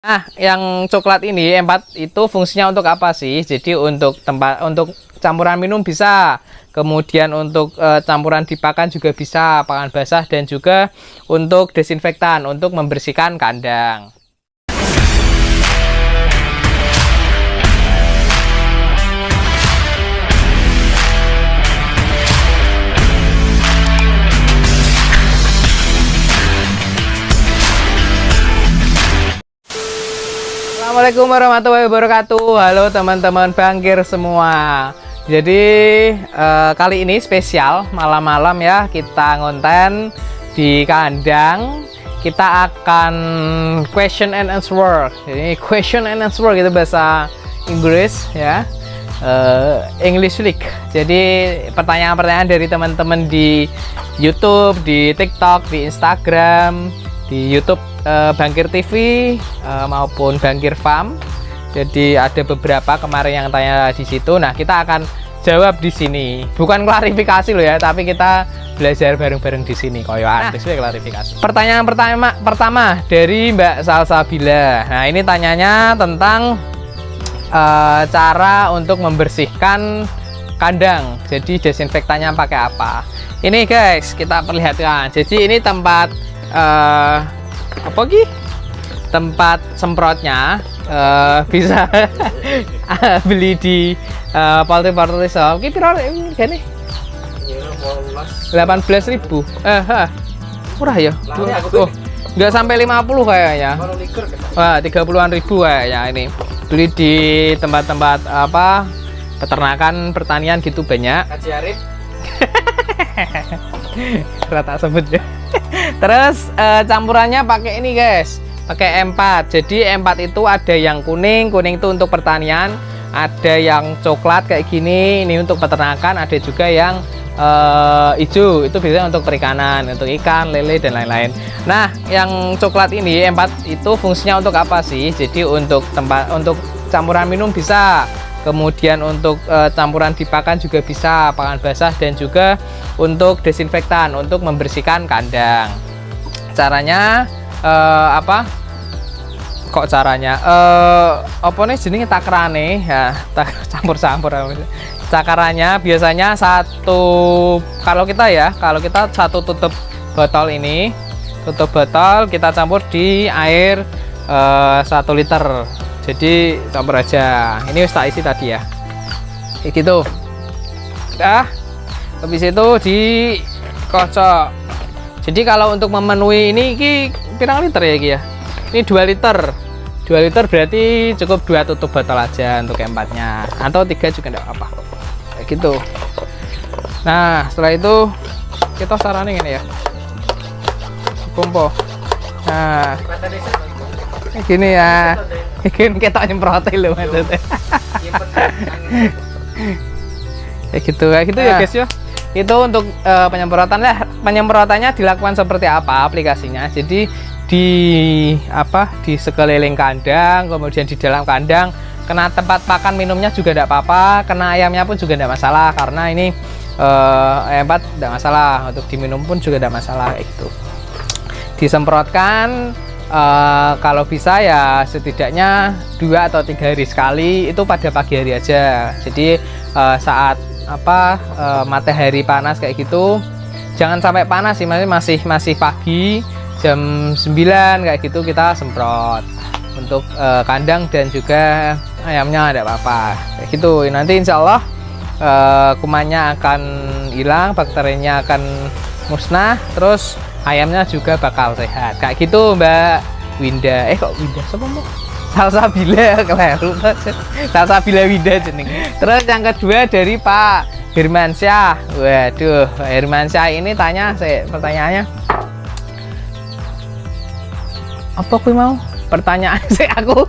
Nah, yang coklat ini empat itu fungsinya untuk apa sih? Jadi untuk tempat untuk campuran minum bisa, kemudian untuk campuran dipakan juga bisa, pakan basah dan juga untuk desinfektan untuk membersihkan kandang. Assalamualaikum warahmatullahi wabarakatuh. Halo teman-teman bangkir semua. Jadi kali ini spesial malam-malam ya, kita ngonten di kandang. Kita akan question and answer. Jadi question and answer gitu bahasa Inggris ya. English League. Jadi pertanyaan-pertanyaan dari teman-teman di YouTube, di TikTok, di Instagram, di YouTube Bangkir TV maupun Bangkir Farm. Jadi ada beberapa kemarin yang tanya di situ. Nah, kita akan jawab di sini. Bukan klarifikasi loh ya, tapi kita belajar bareng-bareng di sini. Koyoan klarifikasi. Pertanyaan pertama dari Mbak Salsabila. Nah, ini tanyanya tentang cara untuk membersihkan kandang. Jadi desinfektannya pakai apa? Ini guys, kita perlihatkan. Jadi ini tempat apa Ki? Tempat semprotnya bisa beli di Poultry Shop. Ki piro gini? 18.000. Murah ya? Oh, nggak sampai 50 kayaknya. Wah, 30-an ribu kayaknya ini. Beli di tempat-tempat apa? Peternakan, pertanian gitu banyak. Haji Arif. Rata sebut ya. Terus campurannya pakai ini guys, pakai E4. Jadi E4 itu ada yang kuning itu untuk pertanian, ada yang coklat kayak gini, ini untuk peternakan, ada juga yang hijau, itu biasanya untuk perikanan, untuk ikan, lele dan lain-lain. Nah, yang coklat ini E4 itu fungsinya untuk apa sih? Jadi untuk campuran minum bisa, kemudian untuk campuran dipakan juga bisa, pakan basah dan juga untuk desinfektan untuk membersihkan kandang. Caranya apa? Kok caranya? Apa nih jenenge takrane ya, campur-campur. Cakarannya biasanya kalau kita satu tutup botol ini, tutup botol kita campur di air 1 liter. Jadi campur aja. Ini tak isi tadi ya. Kayak gitu. Udah. Habis itu dikocok. Jadi kalau untuk memenuhi ini pirang liter ya Ki ya? Ini 2 liter. 2 liter berarti cukup 2 tutup botol aja untuk empatnya. Atau 3 juga enggak apa-apa. Kayak gitu. Nah, setelah itu kita saranin ini ya. Pompo. Nah, gini ya. Bikin kita nyemprotin loh maksudnya. Kayak gitu ya guys ya. Itu untuk penyemprotan lah. Penyemprotannya dilakukan seperti apa aplikasinya? Jadi di sekeliling kandang, kemudian di dalam kandang, kena tempat pakan minumnya juga tidak apa-apa, kena ayamnya pun juga tidak masalah karena ini empat tidak masalah, untuk diminum pun juga tidak masalah itu. Disemprotkan kalau bisa ya setidaknya 2 atau 3 hari sekali, itu pada pagi hari aja. Jadi saat matahari panas kayak gitu, jangan sampai panas sih, masih pagi jam 9 kayak gitu kita semprot untuk kandang dan juga ayamnya ada apa-apa kayak gitu. Nanti insya Allah kumannya akan hilang, bakterinya akan musnah, terus ayamnya juga bakal sehat kayak gitu Mbak Winda. Kok Winda siapa Mbak? Salsabila, keliru. Salsabila Winda jeneng. Terus yang kedua dari Pak Hirmansyah. Waduh, Pak Hirmansyah ini pertanyaannya apa aku mau? Pertanyaan sih aku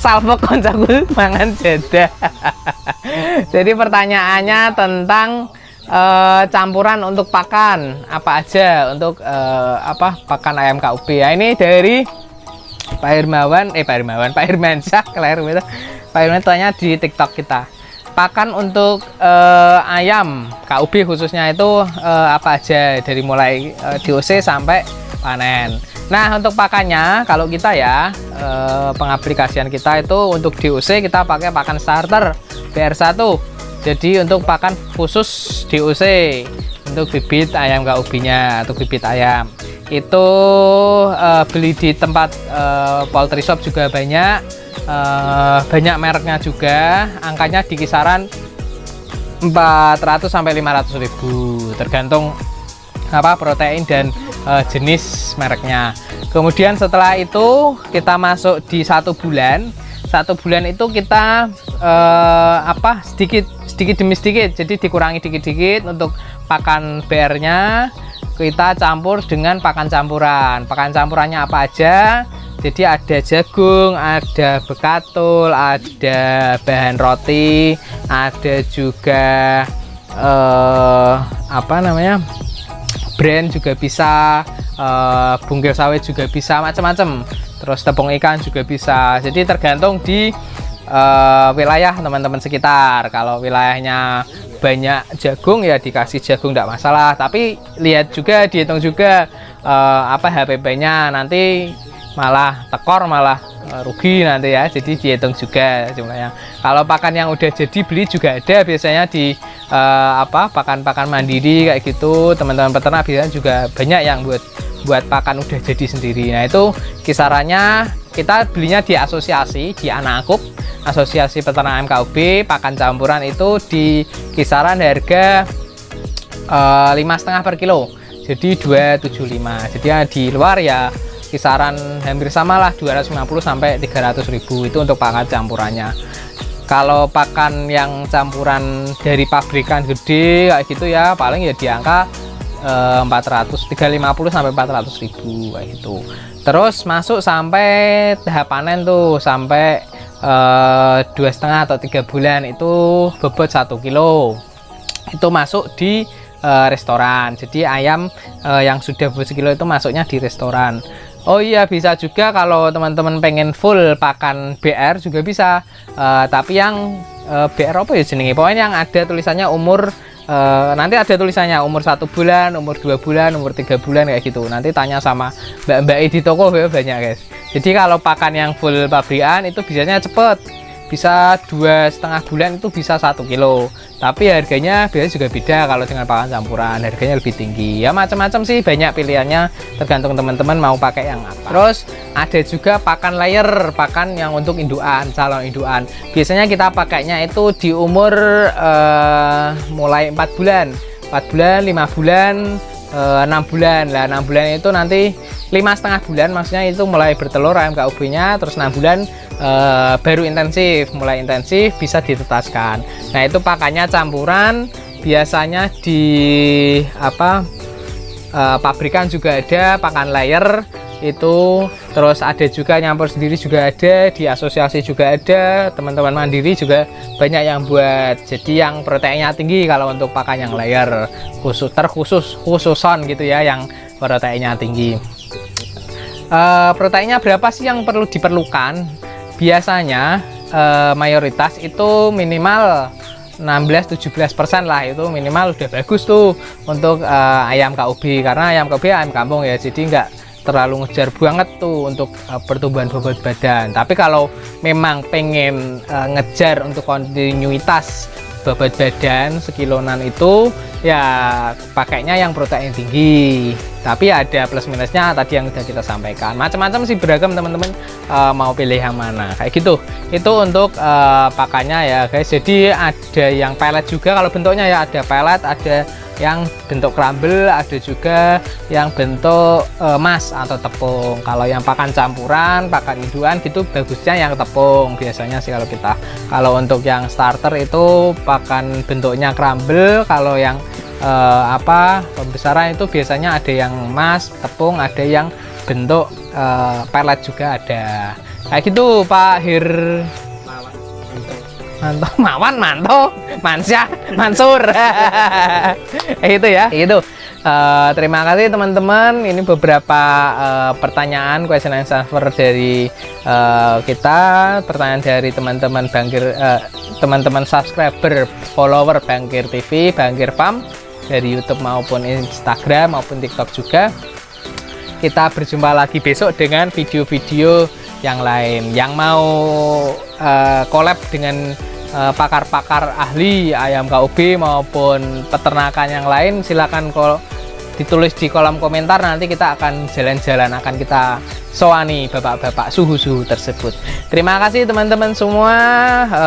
salvo koncoku mangan jeda. Jadi pertanyaannya tentang campuran untuk pakan apa aja untuk pakan ayam KUB ya. Ini dari Pak Hirmansyah, keliru itu. Pak Hirmansyah tanya di TikTok kita. Pakan untuk ayam KUB khususnya itu apa aja dari mulai DOC sampai panen. Nah, untuk pakannya kalau kita ya pengaplikasian kita itu untuk DOC kita pakai pakan starter BR1. Jadi untuk pakan khusus DOC untuk bibit ayam KUB-nya atau bibit ayam. Itu beli di tempat poultry shop juga banyak mereknya juga. Angkanya di kisaran 400 sampai 500 ribu tergantung protein dan jenis mereknya. Kemudian setelah itu kita masuk di 1 bulan. 1 bulan itu kita sedikit demi sedikit, jadi dikurangi dikit-dikit untuk pakan BR-nya kita campur dengan pakan campuran. Pakan campurannya apa aja? Jadi ada jagung, ada bekatul, ada bahan roti, ada juga brand juga bisa, bungkil sawit juga bisa, macam-macam. Terus tepung ikan juga bisa. Jadi tergantung di wilayah teman-teman sekitar. Kalau wilayahnya banyak jagung ya dikasih jagung tidak masalah. Tapi lihat juga, dihitung juga HPP-nya, nanti malah tekor, malah rugi nanti ya. Jadi dihitung juga jumlahnya. Kalau pakan yang udah jadi beli juga ada biasanya di pakan-pakan mandiri kayak gitu. Teman-teman peternak biasanya juga banyak yang buat pakan udah jadi sendiri. Nah, itu kisarannya kita belinya di asosiasi, di Anakub, Asosiasi Peternak Ayam KUB. Pakan campuran itu di kisaran harga 5,5 per kilo, jadi 275. Jadi ya di luar ya kisaran hampir sama lah, 250 sampai 300 ribu itu untuk pakan campurannya. Kalau pakan yang campuran dari pabrikan gede kayak gitu ya paling ya di angka 350 sampai 400 ribu kayak gitu. Terus masuk sampai tahap panen tuh sampai 2,5 atau 3 bulan itu bobot 1 kilo itu masuk di restoran. Jadi ayam yang sudah bobot 1 kilo itu masuknya di restoran. Oh iya, bisa juga kalau teman-teman pengen full pakan BR juga bisa, tapi yang BR apa ya jenenge, pokoknya yang ada tulisannya umur, nanti ada tulisannya umur 1 bulan, umur 2 bulan, umur 3 bulan kayak gitu. Nanti tanya sama mbak-mbak di toko banyak guys. Jadi kalau pakan yang full pabrikan itu biasanya cepet, bisa 2,5 bulan itu bisa 1 kilo. Tapi harganya biasanya juga beda kalau dengan pakan campuran, harganya lebih tinggi. Ya macam-macam sih, banyak pilihannya, tergantung teman-teman mau pakai yang apa. Terus ada juga pakan layer, pakan yang untuk indukan, calon indukan. Biasanya kita pakainya itu di umur mulai 4 bulan, 5 bulan, 6 bulan. Lah 6 bulan itu nanti 5,5 bulan maksudnya itu mulai bertelur ayam KUB-nya, terus 6 bulan baru intensif, mulai intensif bisa ditetaskan. Nah, itu pakannya campuran, biasanya di pabrikan juga ada pakan layer itu, terus ada juga nyampur sendiri juga ada, di asosiasi juga ada, teman-teman mandiri juga banyak yang buat. Jadi yang proteinnya tinggi kalau untuk pakan yang layer, khususon gitu ya, yang proteinnya tinggi. Proteinnya berapa sih yang perlu diperlukan? Biasanya mayoritas itu minimal 16-17% lah, itu minimal udah bagus tuh untuk ayam KUB, karena ayam KUB ayam kampung ya, jadi nggak terlalu ngejar banget tuh untuk pertumbuhan bobot badan. Tapi kalau memang pengen ngejar untuk kontinuitas bobot badan sekilonan itu ya pakainya yang protein tinggi, tapi ada plus minusnya tadi yang sudah kita sampaikan. Macam-macam sih, beragam teman-teman mau pilih yang mana kayak gitu. Itu untuk pakannya ya guys. Jadi ada yang pellet juga kalau bentuknya ya, ada pellet, ada yang bentuk crumble, ada juga yang bentuk emas atau tepung. Kalau yang pakan campuran, pakan indukan gitu bagusnya yang tepung biasanya sih kalau kita. Kalau untuk yang starter itu pakan bentuknya crumble. Kalau yang pembesaran itu biasanya ada yang emas, tepung, ada yang bentuk pellet juga ada. Kayak gitu Pak Hir. Manto, Mansyah, Mansur. Itu ya, itu. Terima kasih teman-teman. Ini beberapa pertanyaan, question and answer dari kita, pertanyaan dari teman-teman Bangkir, teman-teman subscriber, follower Bangkir TV, Bangkir Farm dari YouTube maupun Instagram maupun TikTok juga. kita berjumpa lagi besok dengan video-video yang lain. Yang mau collab dengan pakar-pakar ahli ayam KUB maupun peternakan yang lain, silakan ditulis di kolom komentar. Nanti kita akan jalan-jalan, akan kita soani bapak-bapak suhu-suhu tersebut. Terima kasih teman-teman semua.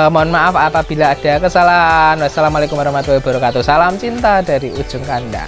Mohon maaf apabila ada kesalahan. Wassalamualaikum warahmatullahi wabarakatuh. Salam cinta dari ujung kandang.